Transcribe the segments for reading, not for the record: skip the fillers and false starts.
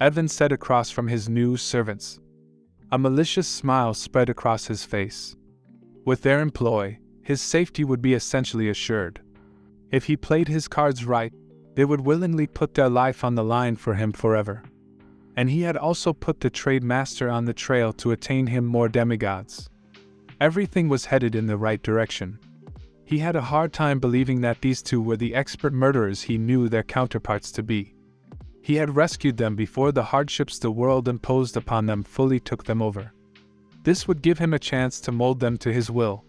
Evan said across from his new servants. A malicious smile spread across his face. With their employ, his safety would be essentially assured. If he played his cards right, they would willingly put their life on the line for him forever. And he had also put the trade master on the trail to attain him more demigods. Everything was headed in the right direction. He had a hard time believing that these two were the expert murderers he knew their counterparts to be. He had rescued them before the hardships the world imposed upon them fully took them over. This would give him a chance to mold them to his will.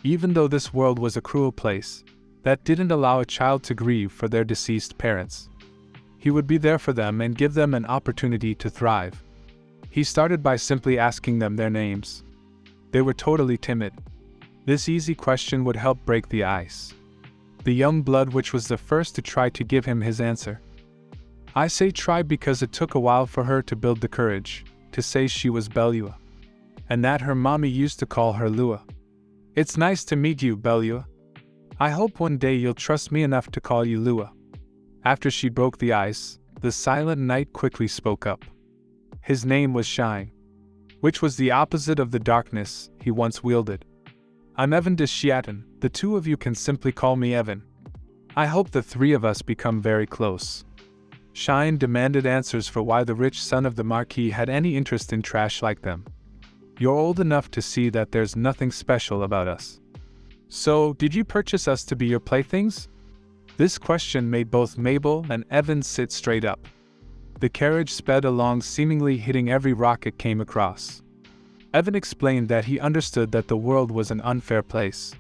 Even though this world was a cruel place, that didn't allow a child to grieve for their deceased parents. He would be there for them and give them an opportunity to thrive. He started by simply asking them their names. They were totally timid. This easy question would help break the ice. The young blood which was the first to try to give him his answer. I say try because it took a while for her to build the courage to say she was Belua, and that her mommy used to call her Lua. It's nice to meet you, Belua. I hope one day you'll trust me enough to call you Lua. After she broke the ice, the silent knight quickly spoke up. His name was Shine, which was the opposite of the darkness he once wielded. I'm Evan de Shiaton, the two of you can simply call me Evan. I hope the three of us become very close. Shine demanded answers for why the rich son of the Marquis had any interest in trash like them. You're old enough to see that there's nothing special about us. So, did you purchase us to be your playthings? This question made both Mabel and Evan sit straight up. The carriage sped along, seemingly hitting every rock it came across. Evan explained that he understood that the world was an unfair place.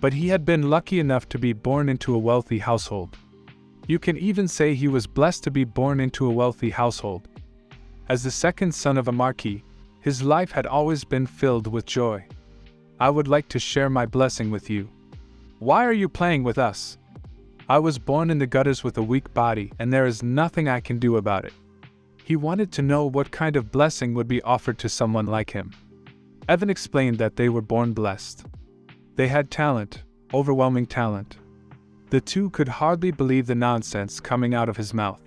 But he had been lucky enough to be born into a wealthy household. You can even say he was blessed to be born into a wealthy household. As the second son of a marquis, his life had always been filled with joy. I would like to share my blessing with you. Why are you playing with us? I was born in the gutters with a weak body, and there is nothing I can do about it. He wanted to know what kind of blessing would be offered to someone like him. Evan explained that they were born blessed. They had talent, overwhelming talent. The two could hardly believe the nonsense coming out of his mouth.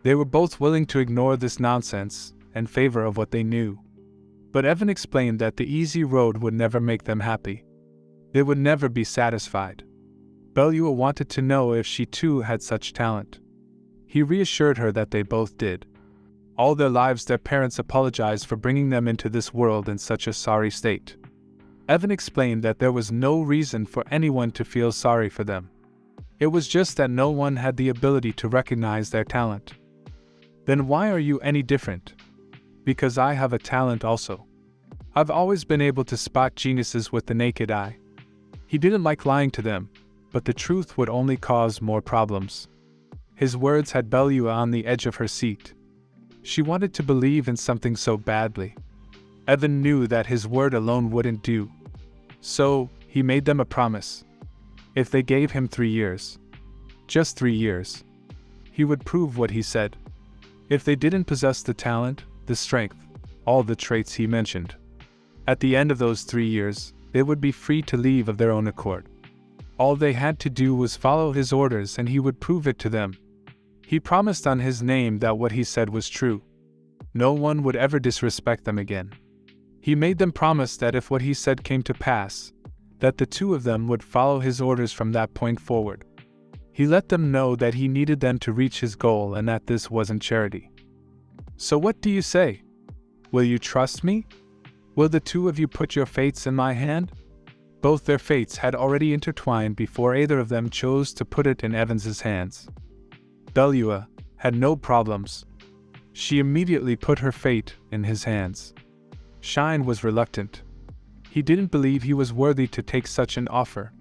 They were both willing to ignore this nonsense in favor of what they knew. But Evan explained that the easy road would never make them happy. They would never be satisfied. Belua wanted to know if she too had such talent. He reassured her that they both did. All their lives their parents apologized for bringing them into this world in such a sorry state. Evan explained that there was no reason for anyone to feel sorry for them. It was just that no one had the ability to recognize their talent. Then why are you any different? Because I have a talent also. I've always been able to spot geniuses with the naked eye. He didn't like lying to them, but the truth would only cause more problems. His words had Belua on the edge of her seat. She wanted to believe in something so badly. Evan knew that his word alone wouldn't do. So, he made them a promise. If they gave him 3 years, just 3 years, he would prove what he said. If they didn't possess the talent, the strength, all the traits he mentioned, at the end of those 3 years, they would be free to leave of their own accord. All they had to do was follow his orders and he would prove it to them. He promised on his name that what he said was true. No one would ever disrespect them again. He made them promise that if what he said came to pass, that the two of them would follow his orders from that point forward. He let them know that he needed them to reach his goal and that this wasn't charity. So what do you say? Will you trust me? Will the two of you put your fates in my hand? Both their fates had already intertwined before either of them chose to put it in Evans's hands. Belua had no problems. She immediately put her fate in his hands. Shine was reluctant. He didn't believe he was worthy to take such an offer.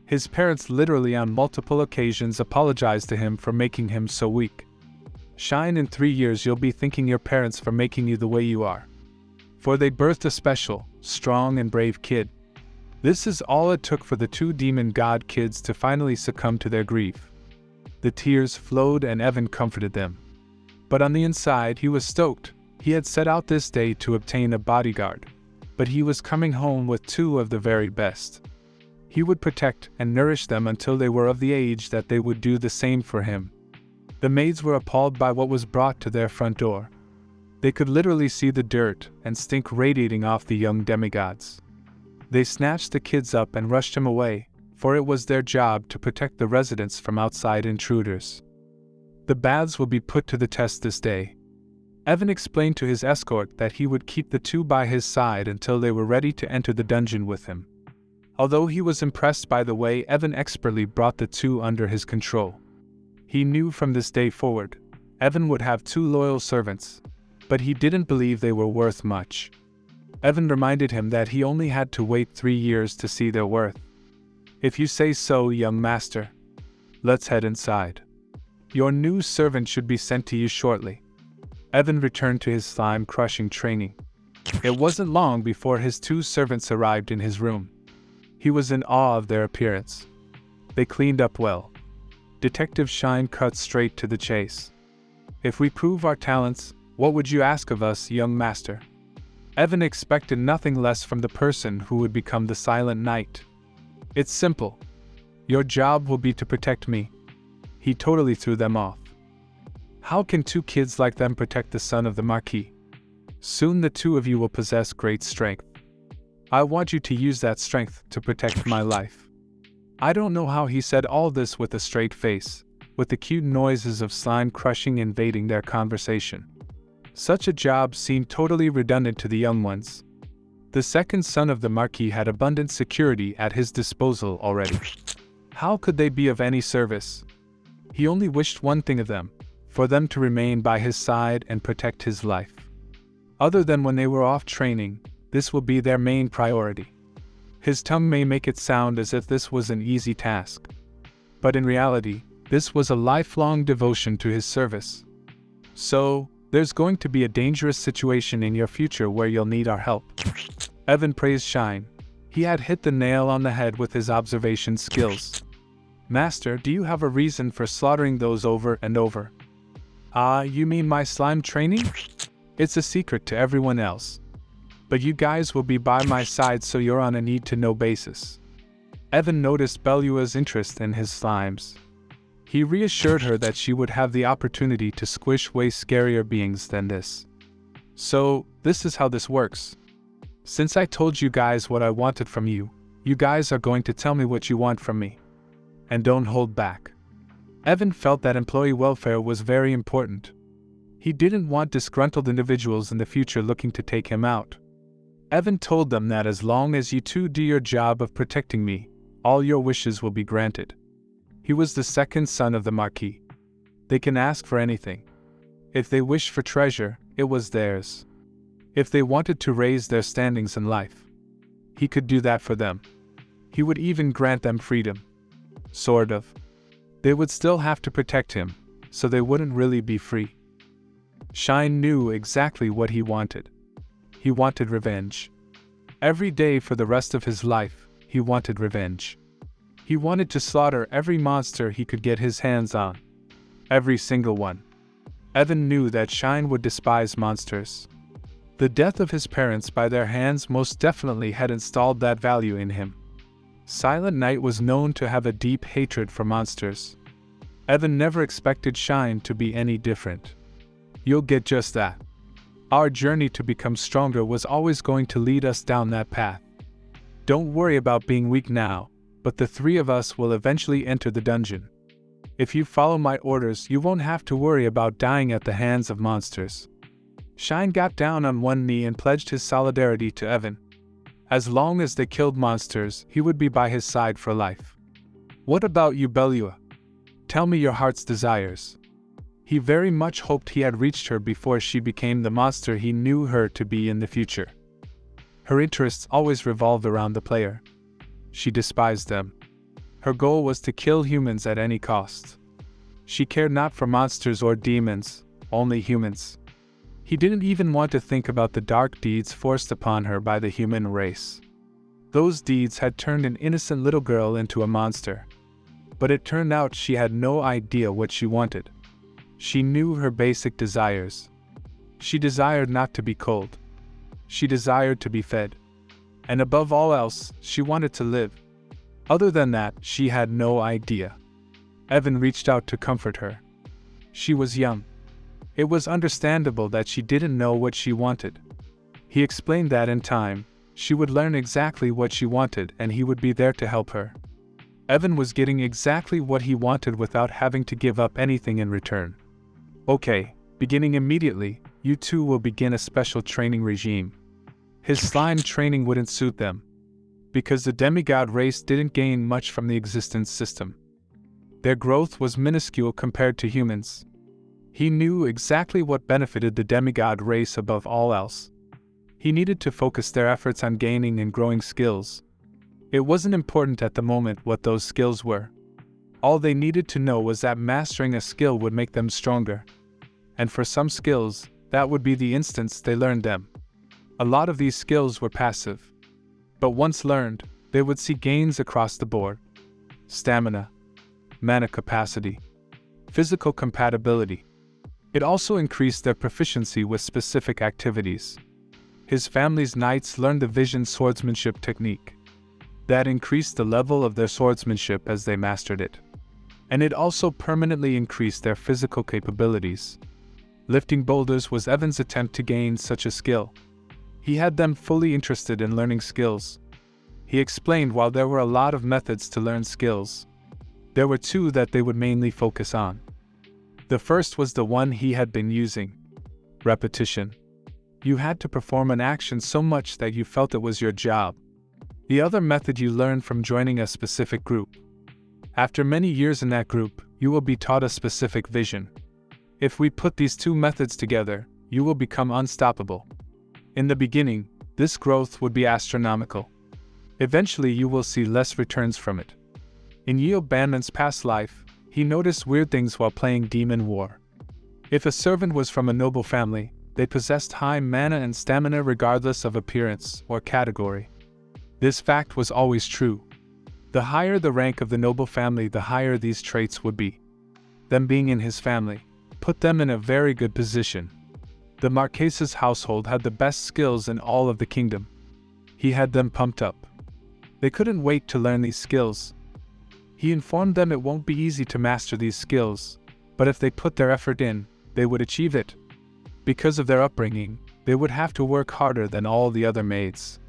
His parents literally on multiple occasions apologized to him for making him so weak. Shine, in 3 years you'll be thanking your parents for making you the way you are. For they birthed a special, strong and brave kid. This is all it took for the two demon god kids to finally succumb to their grief. The tears flowed and Evan comforted them. But on the inside he was stoked. He had set out this day to obtain a bodyguard. But he was coming home with 2 of the very best. He would protect and nourish them until they were of the age that they would do the same for him. The maids were appalled by what was brought to their front door. They could literally see the dirt and stink radiating off the young demigods. They snatched the kids up and rushed him away, for it was their job to protect the residents from outside intruders. The baths will be put to the test this day. Evan explained to his escort that he would keep the two by his side until they were ready to enter the dungeon with him. Although he was impressed by the way Evan expertly brought the two under his control. He knew from this day forward, Evan would have two loyal servants, but he didn't believe they were worth much. Evan reminded him that he only had to wait 3 years to see their worth. If you say so, young master. Let's head inside. Your new servant should be sent to you shortly. Evan returned to his slime-crushing training. It wasn't long before his two servants arrived in his room. He was in awe of their appearance. They cleaned up well. Detective Shine cut straight to the chase. If we prove our talents, what would you ask of us, young master? Evan expected nothing less from the person who would become the Silent Knight. It's simple. Your job will be to protect me. He totally threw them off. How can two kids like them protect the son of the Marquis? Soon the two of you will possess great strength. I want you to use that strength to protect my life. I don't know how he said all this with a straight face, with the cute noises of slime crushing invading their conversation. Such a job seemed totally redundant to the young ones. The second son of the Marquis had abundant security at his disposal already. How could they be of any service? He only wished one thing of them, for them to remain by his side and protect his life. Other than when they were off training, this will be their main priority. His tongue may make it sound as if this was an easy task. But in reality, this was a lifelong devotion to his service. So, there's going to be a dangerous situation in your future where you'll need our help. Evan praised Shine. He had hit the nail on the head with his observation skills. Master, do you have a reason for slaughtering those over and over? Ah, you mean my slime training? It's a secret to everyone else. But you guys will be by my side, so you're on a need-to-know basis. Evan noticed Belua's interest in his slimes. He reassured her that she would have the opportunity to squish way scarier beings than this. So, this is how this works. Since I told you guys what I wanted from you, you guys are going to tell me what you want from me. And don't hold back. Evan felt that employee welfare was very important. He didn't want disgruntled individuals in the future looking to take him out. Evan told them that as long as you two do your job of protecting me, all your wishes will be granted. He was the second son of the Marquis. They can ask for anything. If they wished for treasure, it was theirs. If they wanted to raise their standings in life, he could do that for them. He would even grant them freedom. Sort of. They would still have to protect him, so they wouldn't really be free. Shine knew exactly what he wanted. He wanted revenge. Every day for the rest of his life, he wanted revenge. He wanted to slaughter every monster he could get his hands on. Every single one. Evan knew that Shine would despise monsters. The death of his parents by their hands most definitely had installed that value in him. Silent Night was known to have a deep hatred for monsters. Evan never expected Shine to be any different. You'll get just that. Our journey to become stronger was always going to lead us down that path. Don't worry about being weak now, but the three of us will eventually enter the dungeon. If you follow my orders, you won't have to worry about dying at the hands of monsters. Shine got down on one knee and pledged his solidarity to Evan. As long as they killed monsters, he would be by his side for life. What about you, Belua? Tell me your heart's desires. He very much hoped he had reached her before she became the monster he knew her to be in the future. Her interests always revolved around the player. She despised them. Her goal was to kill humans at any cost. She cared not for monsters or demons, only humans. He didn't even want to think about the dark deeds forced upon her by the human race. Those deeds had turned an innocent little girl into a monster. But it turned out she had no idea what she wanted. She knew her basic desires. She desired not to be cold. She desired to be fed. And above all else, she wanted to live. Other than that, she had no idea. Evan reached out to comfort her. She was young. It was understandable that she didn't know what she wanted. He explained that in time, she would learn exactly what she wanted and he would be there to help her. Evan was getting exactly what he wanted without having to give up anything in return. Okay, beginning immediately, you two will begin a special training regime. His slime training wouldn't suit them, because the demigod race didn't gain much from the existence system. Their growth was minuscule compared to humans. He knew exactly what benefited the demigod race above all else. He needed to focus their efforts on gaining and growing skills. It wasn't important at the moment what those skills were. All they needed to know was that mastering a skill would make them stronger. And for some skills, that would be the instance they learned them. A lot of these skills were passive. But once learned, they would see gains across the board. Stamina, mana capacity, physical compatibility. It also increased their proficiency with specific activities. His family's knights learned the vision swordsmanship technique. That increased the level of their swordsmanship as they mastered it. And it also permanently increased their physical capabilities. Lifting boulders was Evan's attempt to gain such a skill. He had them fully interested in learning skills. He explained while there were a lot of methods to learn skills, there were two that they would mainly focus on. The first was the one he had been using: repetition. You had to perform an action so much that you felt it was your job. The other method you learned from joining a specific group. After many years in that group, you will be taught a specific vision. If we put these two methods together, you will become unstoppable. In the beginning, this growth would be astronomical. Eventually you will see less returns from it. In Yeo Banman's past life, he noticed weird things while playing Demon War. If a servant was from a noble family, they possessed high mana and stamina regardless of appearance or category. This fact was always true. The higher the rank of the noble family, the higher these traits would be. Them being in his family put them in a very good position. The Marques's household had the best skills in all of the kingdom. He had them pumped up. They couldn't wait to learn these skills. He informed them it won't be easy to master these skills, but if they put their effort in, they would achieve it. Because of their upbringing, they would have to work harder than all the other maids.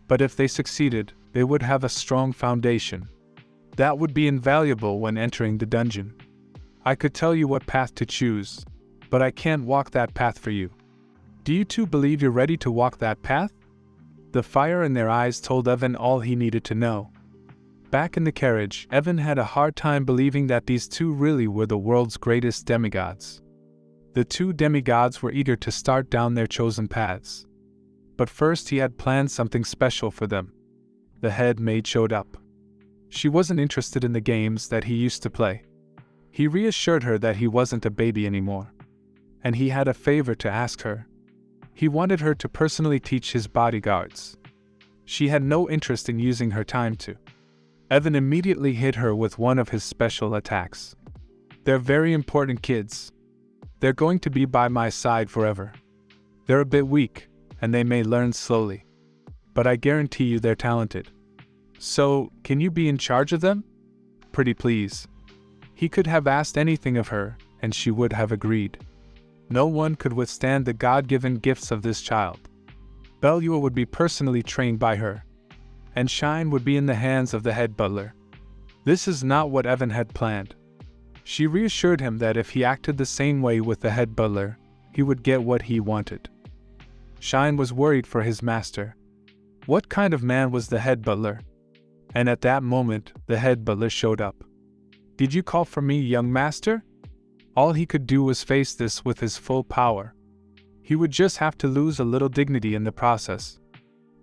But if they succeeded, they would have a strong foundation. That would be invaluable when entering the dungeon. I could tell you what path to choose, but I can't walk that path for you. Do you two believe you're ready to walk that path? The fire in their eyes told Evan all he needed to know. Back in the carriage, Evan had a hard time believing that these two really were the world's greatest demigods. The two demigods were eager to start down their chosen paths. But first he had planned something special for them. The head maid showed up. She wasn't interested in the games that he used to play. He reassured her that he wasn't a baby anymore. And he had a favor to ask her. He wanted her to personally teach his bodyguards. She had no interest in using her time to. Evan immediately hit her with one of his special attacks. They're very important kids. They're going to be by my side forever. They're a bit weak, and they may learn slowly. But I guarantee you they're talented. So, can you be in charge of them? Pretty please. He could have asked anything of her, and she would have agreed. No one could withstand the God-given gifts of this child. Belua would be personally trained by her, and Shine would be in the hands of the head butler. This is not what Evan had planned. She reassured him that if he acted the same way with the head butler, he would get what he wanted. Shine was worried for his master. What kind of man was the head butler? And at that moment, the head butler showed up. Did you call for me, young master? All he could do was face this with his full power. He would just have to lose a little dignity in the process.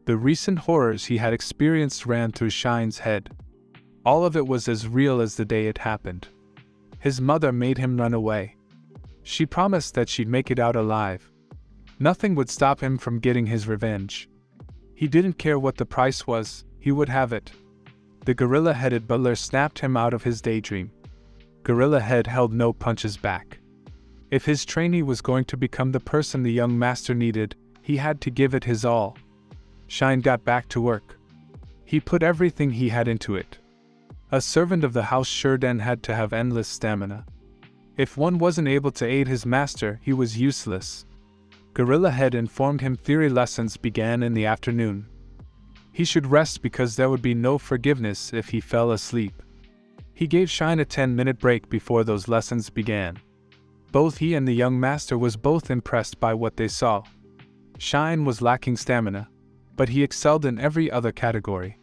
The recent horrors he had experienced ran through Shine's head. All of it was as real as the day it happened. His mother made him run away. She promised that she'd make it out alive. Nothing would stop him from getting his revenge. He didn't care what the price was, he would have it. The gorilla-headed butler snapped him out of his daydream. Gorilla Head held no punches back. If his trainee was going to become the person the young master needed, he had to give it his all. Shine got back to work. He put everything he had into it. A servant of the house Shelden had to have endless stamina. If one wasn't able to aid his master, he was useless. Gorilla Head informed him theory lessons began in the afternoon. He should rest because there would be no forgiveness if he fell asleep. He gave Shine a 10-minute break before those lessons began. Both he and the young master was both impressed by what they saw. Shine was lacking stamina, but he excelled in every other category.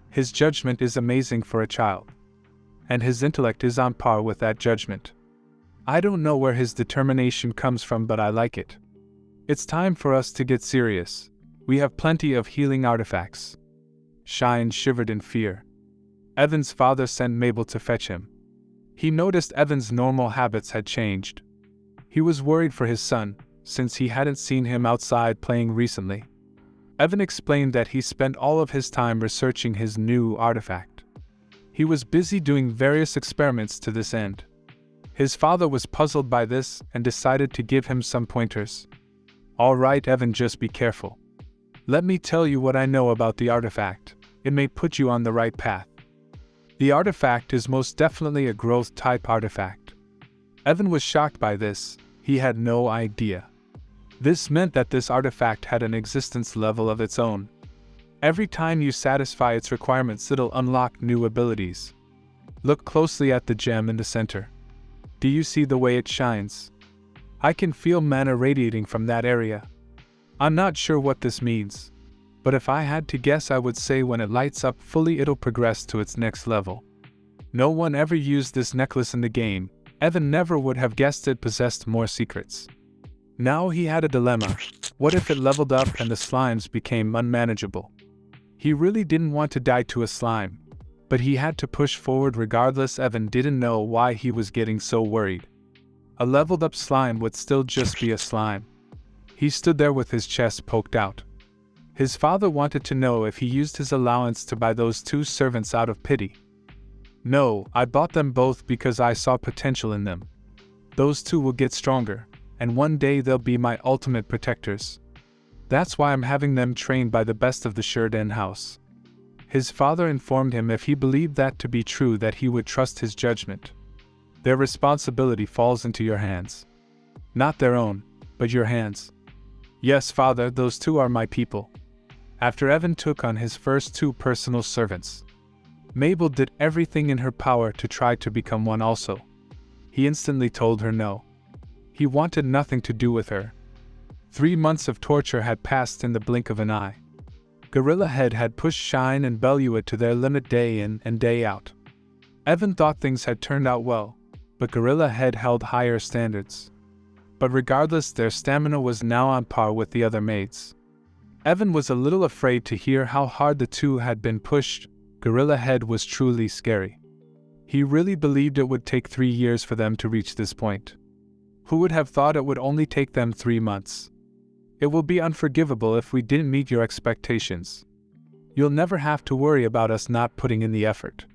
His judgment is amazing for a child, and his intellect is on par with that judgment. I don't know where his determination comes from, but I like it. It's time for us to get serious. We have plenty of healing artifacts. Shine shivered in fear. Evan's father sent Mabel to fetch him. He noticed Evan's normal habits had changed. He was worried for his son, since he hadn't seen him outside playing recently. Evan explained that he spent all of his time researching his new artifact. He was busy doing various experiments to this end. His father was puzzled by this and decided to give him some pointers. All right, Evan, just be careful. Let me tell you what I know about the artifact. It may put you on the right path. The artifact is most definitely a growth-type artifact. Evan was shocked by this. He had no idea. This meant that this artifact had an existence level of its own. Every time you satisfy its requirements, it'll unlock new abilities. Look closely at the gem in the center. Do you see the way it shines? I can feel mana radiating from that area. I'm not sure what this means, but if I had to guess, I would say when it lights up fully, it'll progress to its next level. No one ever used this necklace in the game. Evan never would have guessed it possessed more secrets. Now he had a dilemma. What if it leveled up and the slimes became unmanageable? He really didn't want to die to a slime, but he had to push forward regardless. Evan didn't know why he was getting so worried. A leveled up slime would still just be a slime. He stood there with his chest poked out. His father wanted to know if he used his allowance to buy those 2 servants out of pity. No, I bought them both because I saw potential in them. Those 2 will get stronger, and one day they'll be my ultimate protectors. That's why I'm having them trained by the best of the Shelden house. His father informed him if he believed that to be true, that he would trust his judgment. Their responsibility falls into your hands. Not their own, but your hands. Yes, father, those 2 are my people. After Evan took on his first 2 personal servants, Mabel did everything in her power to try to become one also. He instantly told her no. He wanted nothing to do with her. 3 months of torture had passed in the blink of an eye. Gorilla Head had pushed Shine and Belua to their limit day in and day out. Evan thought things had turned out well, but Gorilla Head held higher standards. But regardless, their stamina was now on par with the other maids. Evan was a little afraid to hear how hard the 2 had been pushed. Gorilla Head was truly scary. He really believed it would take 3 years for them to reach this point. Who would have thought it would only take them 3 months? It will be unforgivable if we didn't meet your expectations. You'll never have to worry about us not putting in the effort.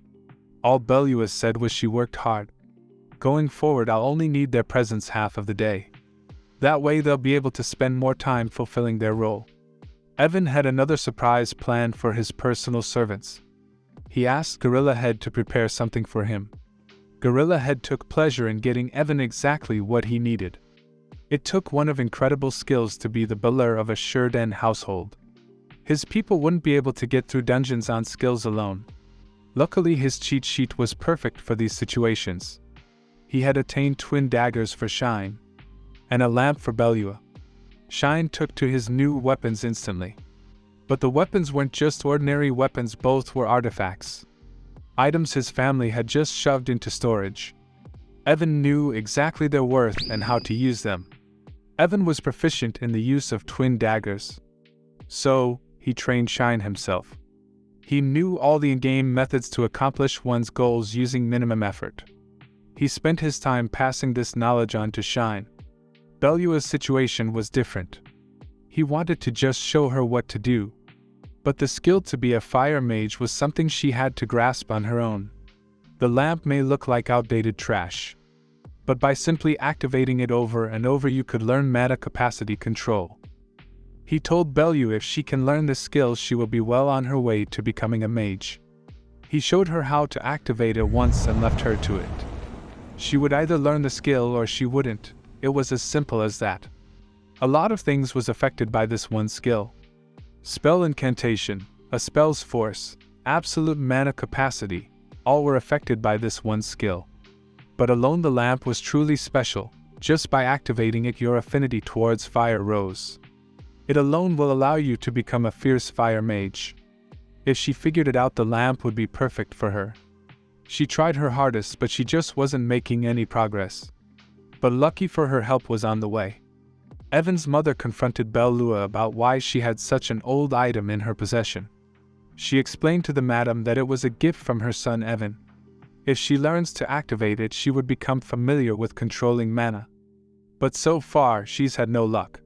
All Belua said was she worked hard. Going forward, I'll only need their presence half of the day. That way they'll be able to spend more time fulfilling their role. Evan had another surprise planned for his personal servants. He asked Gorilla Head to prepare something for him. Gorilla Head took pleasure in getting Evan exactly what he needed. It took one of incredible skills to be the butler of a Shelden household. His people wouldn't be able to get through dungeons on skills alone. Luckily, his cheat sheet was perfect for these situations. He had attained twin daggers for Shine, and a lamp for Belua. Shine took to his new weapons instantly. But the weapons weren't just ordinary weapons, both were artifacts. Items his family had just shoved into storage. Evan knew exactly their worth and how to use them. Evan was proficient in the use of twin daggers. So, he trained Shine himself. He knew all the in-game methods to accomplish one's goals using minimum effort. He spent his time passing this knowledge on to Shine. Belua's situation was different. He wanted to just show her what to do. But the skill to be a fire mage was something she had to grasp on her own. The lamp may look like outdated trash, but by simply activating it over and over you could learn mana capacity control. He told Belua if she can learn this skill, she will be well on her way to becoming a mage. He showed her how to activate it once and left her to it. She would either learn the skill or she wouldn't. It was as simple as that. A lot of things was affected by this one skill. Spell incantation, a spell's force, absolute mana capacity, all were affected by this one skill. But alone the lamp was truly special. Just by activating it, your affinity towards fire rose. It alone will allow you to become a fierce fire mage. If she figured it out, the lamp would be perfect for her. She tried her hardest, but she just wasn't making any progress. But lucky for her, help was on the way. Evan's mother confronted Belua about why she had such an old item in her possession. She explained to the madam that it was a gift from her son Evan. If she learns to activate it, she would become familiar with controlling mana. But so far, she's had no luck.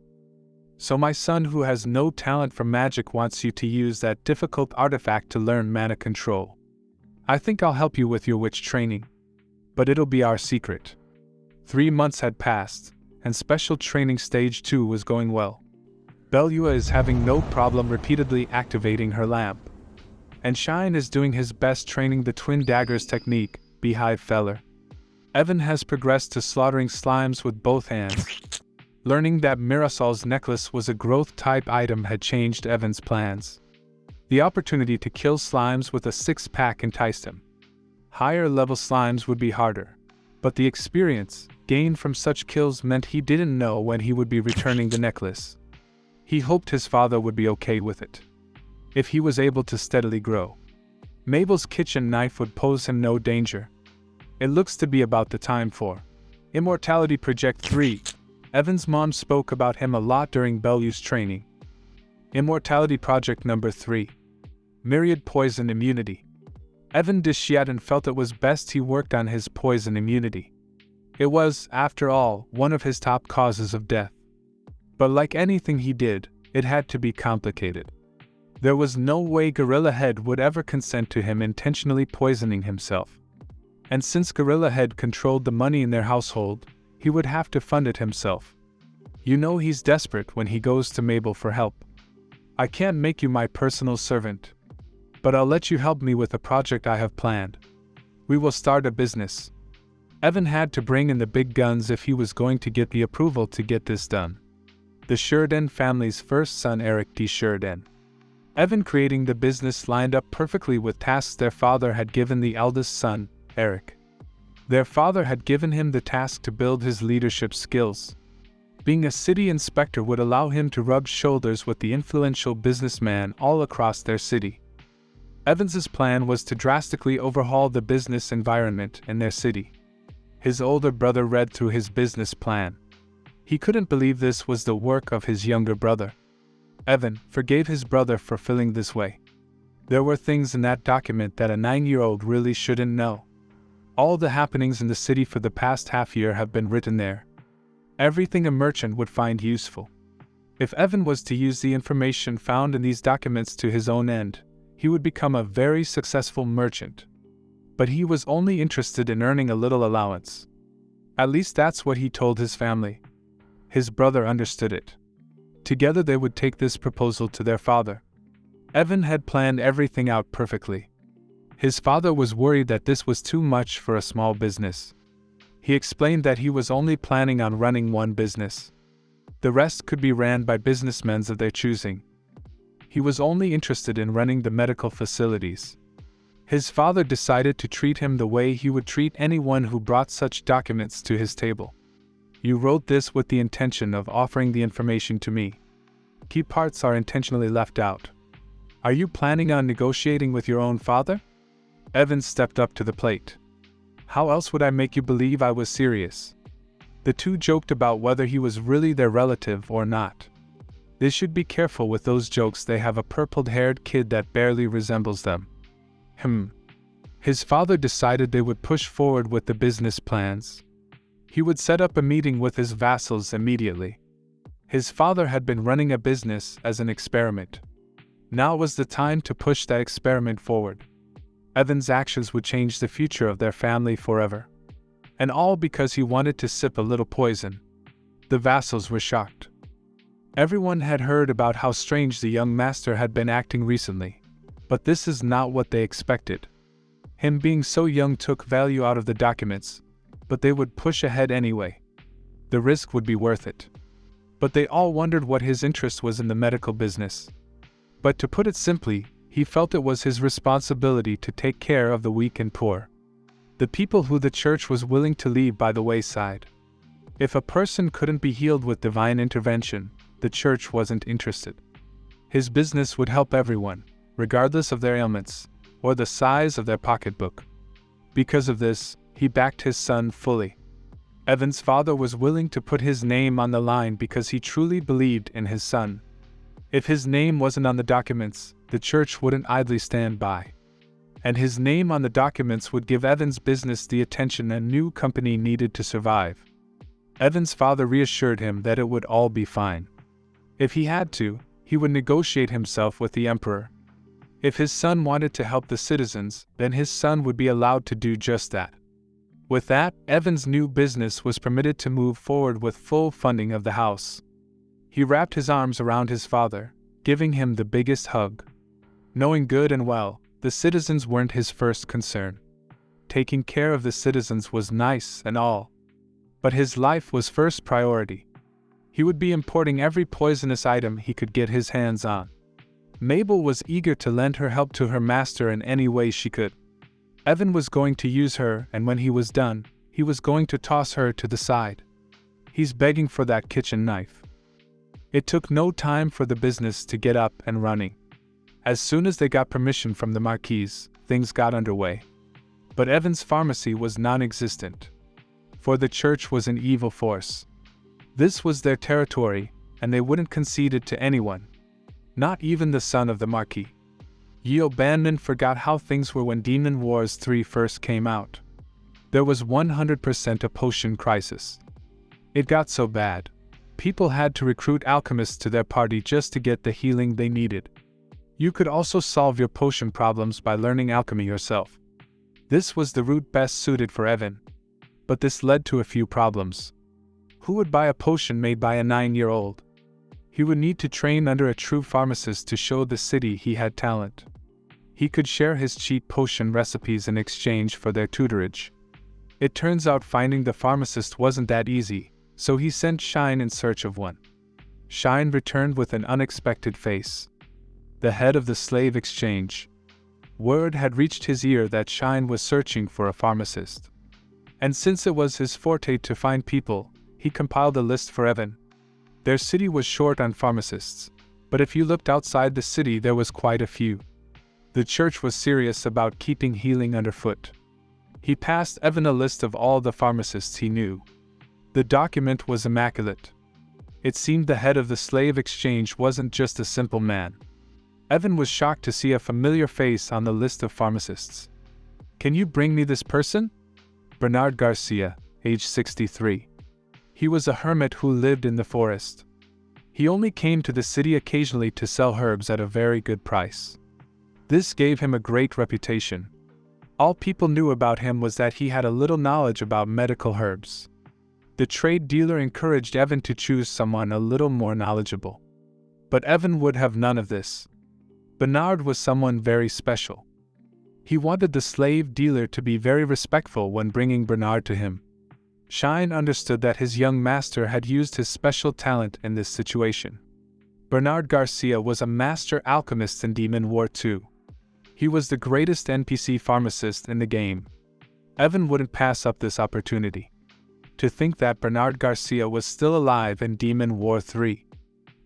So my son, who has no talent for magic, wants you to use that difficult artifact to learn mana control. I think I'll help you with your witch training. But it'll be our secret. 3 months had passed, and special training stage 2 was going well. Belua is having no problem repeatedly activating her lamp. And Shine is doing his best training the twin daggers technique, Beehive Feller. Evan has progressed to slaughtering slimes with both hands. Learning that Mirasol's necklace was a growth-type item had changed Evan's plans. The opportunity to kill slimes with a 6-pack enticed him. Higher-level slimes would be harder, but the experience gained from such kills meant he didn't know when he would be returning the necklace. He hoped his father would be okay with it. If he was able to steadily grow, Mabel's kitchen knife would pose him no danger. It looks to be about the time for Immortality Project 3. Evan's mom spoke about him a lot during Belua's training. Immortality Project number 3. Myriad Poison Immunity. Evan Dishiadan felt it was best he worked on his poison immunity. It was, after all, one of his top causes of death. But like anything he did, it had to be complicated. There was no way Gorilla Head would ever consent to him intentionally poisoning himself. And since Gorilla Head controlled the money in their household, he would have to fund it himself. You know he's desperate when he goes to Mabel for help. I can't make you my personal servant, but I'll let you help me with a project I have planned. We will start a business. Evan had to bring in the big guns if he was going to get the approval to get this done. The Shelden family's first son, Eric D. Shelden. Evan creating the business lined up perfectly with tasks their father had given the eldest son, Eric. Their father had given him the task to build his leadership skills. Being a city inspector would allow him to rub shoulders with the influential businessman all across their city. Evans's plan was to drastically overhaul the business environment in their city. His older brother read through his business plan. He couldn't believe this was the work of his younger brother. Evan forgave his brother for feeling this way. There were things in that document that a 9-year-old really shouldn't know. All the happenings in the city for the past half year have been written there. Everything a merchant would find useful. If Evan was to use the information found in these documents to his own end, he would become a very successful merchant. But he was only interested in earning a little allowance. At least that's what he told his family. His brother understood it. Together they would take this proposal to their father. Evan had planned everything out perfectly. His father was worried that this was too much for a small business. He explained that he was only planning on running one business. The rest could be ran by businessmen of their choosing. He was only interested in running the medical facilities. His father decided to treat him the way he would treat anyone who brought such documents to his table. You wrote this with the intention of offering the information to me. Key parts are intentionally left out. Are you planning on negotiating with your own father? Evan stepped up to the plate. How else would I make you believe I was serious? The two joked about whether he was really their relative or not. They should be careful with those jokes. They have a purple-haired kid that barely resembles them. His father decided they would push forward with the business plans. He would set up a meeting with his vassals immediately. His father had been running a business as an experiment. Now was the time to push that experiment forward. Evan's actions would change the future of their family forever. And all because he wanted to sip a little poison. The vassals were shocked. Everyone had heard about how strange the young master had been acting recently. But this is not what they expected. Him being so young took value out of the documents. but they would push ahead anyway. The risk would be worth it. But they all wondered what his interest was in the medical business. But to put it simply, he felt it was his responsibility to take care of the weak and poor. The people who the church was willing to leave by the wayside. If a person couldn't be healed with divine intervention, the church wasn't interested. His business would help everyone, regardless of their ailments, or the size of their pocketbook. Because of this, he backed his son fully. Evan's father was willing to put his name on the line because he truly believed in his son. If his name wasn't on the documents, the church wouldn't idly stand by. And his name on the documents would give Evan's business the attention a new company needed to survive. Evan's father reassured him that it would all be fine. If he had to, he would negotiate himself with the emperor. If his son wanted to help the citizens, then his son would be allowed to do just that. With that, Evan's new business was permitted to move forward with full funding of the house. He wrapped his arms around his father, giving him the biggest hug. Knowing good and well, the citizens weren't his first concern. Taking care of the citizens was nice and all. But his life was first priority. He would be importing every poisonous item he could get his hands on. Mabel was eager to lend her help to her master in any way she could. Evan was going to use her, and when he was done, he was going to toss her to the side. He's begging for that kitchen knife. It took no time for the business to get up and running. As soon as they got permission from the Marquise, things got underway. But Evan's pharmacy was non-existent. For the church was an evil force. This was their territory, and they wouldn't concede it to anyone. Not even the son of the Marquis. Yeo Banman forgot how things were when Demon Wars 3 first came out. There was 100% a potion crisis. It got so bad. People had to recruit alchemists to their party just to get the healing they needed. You could also solve your potion problems by learning alchemy yourself. This was the route best suited for Evan. But this led to a few problems. Who would buy a potion made by a 9-year-old? He would need to train under a true pharmacist to show the city he had talent. He could share his cheat potion recipes in exchange for their tutorage. It turns out finding the pharmacist wasn't that easy, so he sent Shine in search of one. Shine returned with an unexpected face. The head of the slave exchange. Word had reached his ear that Shine was searching for a pharmacist. And since it was his forte to find people, he compiled a list for Evan. Their city was short on pharmacists, but if you looked outside the city there was quite a few. The church was serious about keeping healing underfoot. He passed Evan a list of all the pharmacists he knew. The document was immaculate. It seemed the head of the slave exchange wasn't just a simple man. Evan was shocked to see a familiar face on the list of pharmacists. "Can you bring me this person?" Bernard Garcia, age 63. He was a hermit who lived in the forest. He only came to the city occasionally to sell herbs at a very good price. This gave him a great reputation. All people knew about him was that he had a little knowledge about medical herbs. The trade dealer encouraged Evan to choose someone a little more knowledgeable. But Evan would have none of this. Bernard was someone very special. He wanted the slave dealer to be very respectful when bringing Bernard to him. Shine understood that his young master had used his special talent in this situation. Bernard Garcia was a master alchemist in Demon War 2. He was the greatest NPC pharmacist in the game. Evan wouldn't pass up this opportunity. To think that Bernard Garcia was still alive in Demon War 3.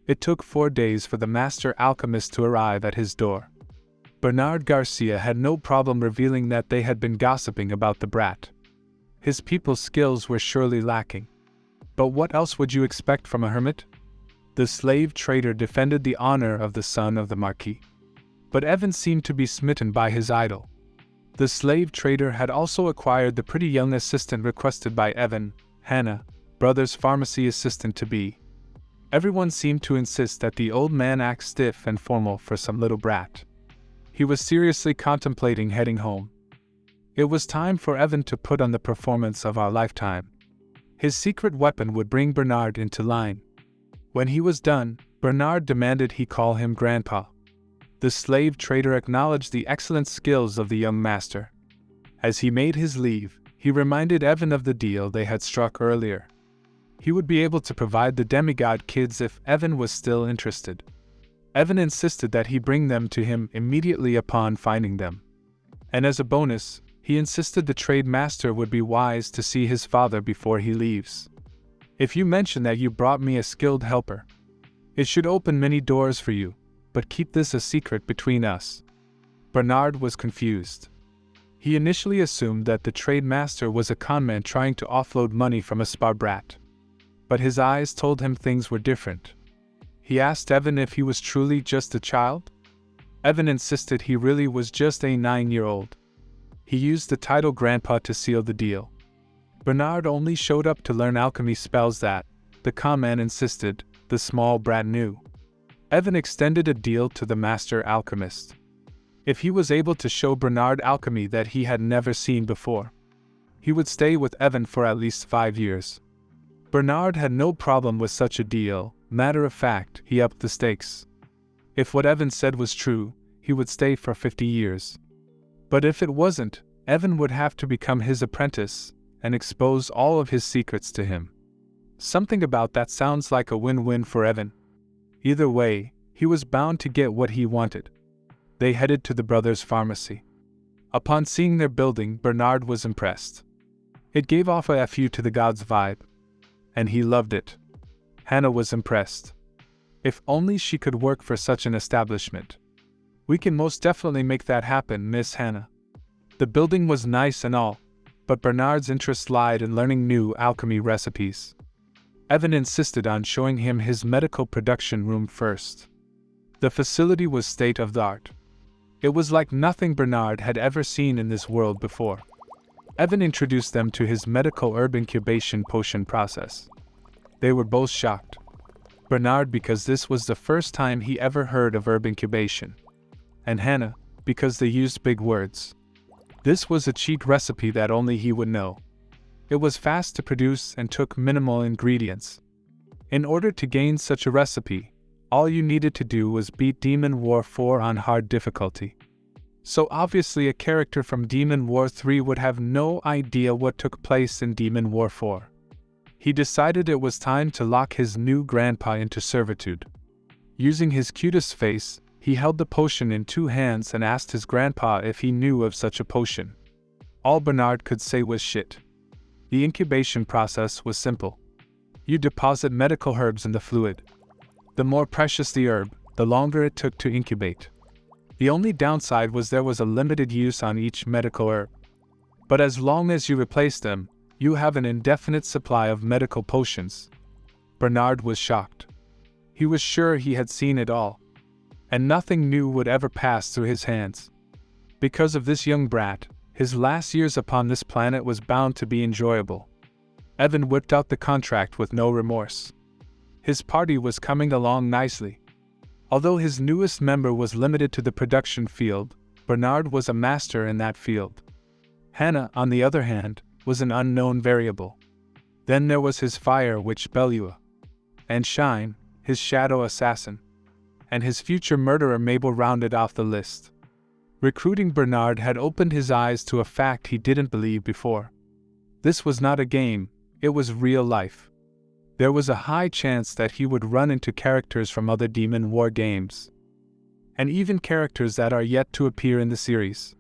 It took 4 days for the master alchemist to arrive at his door. Bernard Garcia had no problem revealing that they had been gossiping about the brat. His people's skills were surely lacking. But what else would you expect from a hermit? The slave trader defended the honor of the son of the Marquis. But Evan seemed to be smitten by his idol. The slave trader had also acquired the pretty young assistant requested by Evan, Hannah, brother's pharmacy assistant-to-be. Everyone seemed to insist that the old man act stiff and formal for some little brat. He was seriously contemplating heading home. It was time for Evan to put on the performance of our lifetime. His secret weapon would bring Bernard into line. When he was done, Bernard demanded he call him Grandpa. The slave trader acknowledged the excellent skills of the young master. As he made his leave, He reminded Evan of the deal they had struck earlier. He would be able to provide the demigod kids if Evan was still interested. Evan insisted that he bring them to him immediately upon finding them. And as a bonus, he insisted the trade master would be wise to see his father before he leaves. If you mention that you brought me a skilled helper, it should open many doors for you, but keep this a secret between us. Bernard was confused. He initially assumed that the trade master was a conman trying to offload money from a spa brat. But his eyes told him things were different. He asked Evan if he was truly just a child. Evan insisted he really was just a 9-year-old. He used the title Grandpa to seal the deal. Bernard only showed up to learn alchemy spells that, the conman insisted, the small brat knew. Evan extended a deal to the master alchemist. If he was able to show Bernard alchemy that he had never seen before, he would stay with Evan for at least 5 years. Bernard had no problem with such a deal. Matter of fact, he upped the stakes. If what Evan said was true, he would stay for 50 years. But if it wasn't, Evan would have to become his apprentice and expose all of his secrets to him. Something about that sounds like a win-win for Evan. Either way, he was bound to get what he wanted. They headed to the brothers' pharmacy. Upon seeing their building, Bernard was impressed. It gave off a FU to the gods vibe, and he loved it. Hannah was impressed. If only she could work for such an establishment. We can most definitely make that happen, Miss Hannah. The building was nice and all, but Bernard's interest lied in learning new alchemy recipes. Evan insisted on showing him his medical production room first. The facility was state-of-the-art. It was like nothing Bernard had ever seen in this world before. Evan introduced them to his medical herb incubation potion process. They were both shocked. Bernard because this was the first time he ever heard of herb incubation. And Hannah because they used big words. This was a cheat recipe that only he would know. It was fast to produce and took minimal ingredients. In order to gain such a recipe, all you needed to do was beat Demon War 4 on hard difficulty. So obviously a character from Demon War 3 would have no idea what took place in Demon War 4. He decided it was time to lock his new grandpa into servitude. Using his cutest face, he held the potion in 2 hands and asked his grandpa if he knew of such a potion. All Bernard could say was shit. The incubation process was simple. You deposit medical herbs in the fluid. The more precious the herb, the longer it took to incubate. The only downside was there was a limited use on each medical herb. But as long as you replace them, you have an indefinite supply of medical potions. Bernard was shocked. He was sure he had seen it all, and nothing new would ever pass through his hands. Because of this young brat, his last years upon this planet was bound to be enjoyable. Evan whipped out the contract with no remorse. His party was coming along nicely. Although his newest member was limited to the production field, Bernard was a master in that field. Hannah, on the other hand, was an unknown variable. Then there was his fire witch Belua, and Shine, his shadow assassin, and his future murderer Mabel rounded off the list. Recruiting Bernard had opened his eyes to a fact he didn't believe before. This was not a game, it was real life. There was a high chance that he would run into characters from other Demon War games, and even characters that are yet to appear in the series.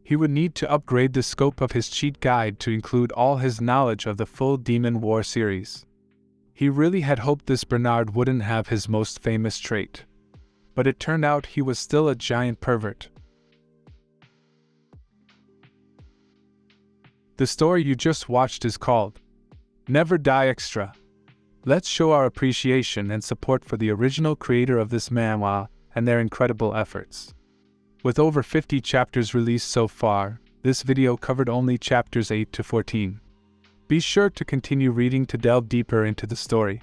He would need to upgrade the scope of his cheat guide to include all his knowledge of the full Demon War series. He really had hoped this Bernard wouldn't have his most famous trait. But it turned out he was still a giant pervert. The story you just watched is called Never Die Extra. Let's show our appreciation and support for the original creator of this manhwa and their incredible efforts. With over 50 chapters released so far, this video covered only chapters 8 to 14. Be sure to continue reading to delve deeper into the story.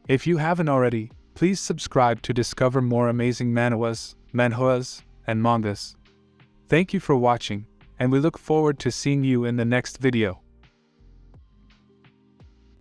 If you haven't already, please subscribe to discover more amazing manhwas, manhwas, and mangas. Thank you for watching, and we look forward to seeing you in the next video.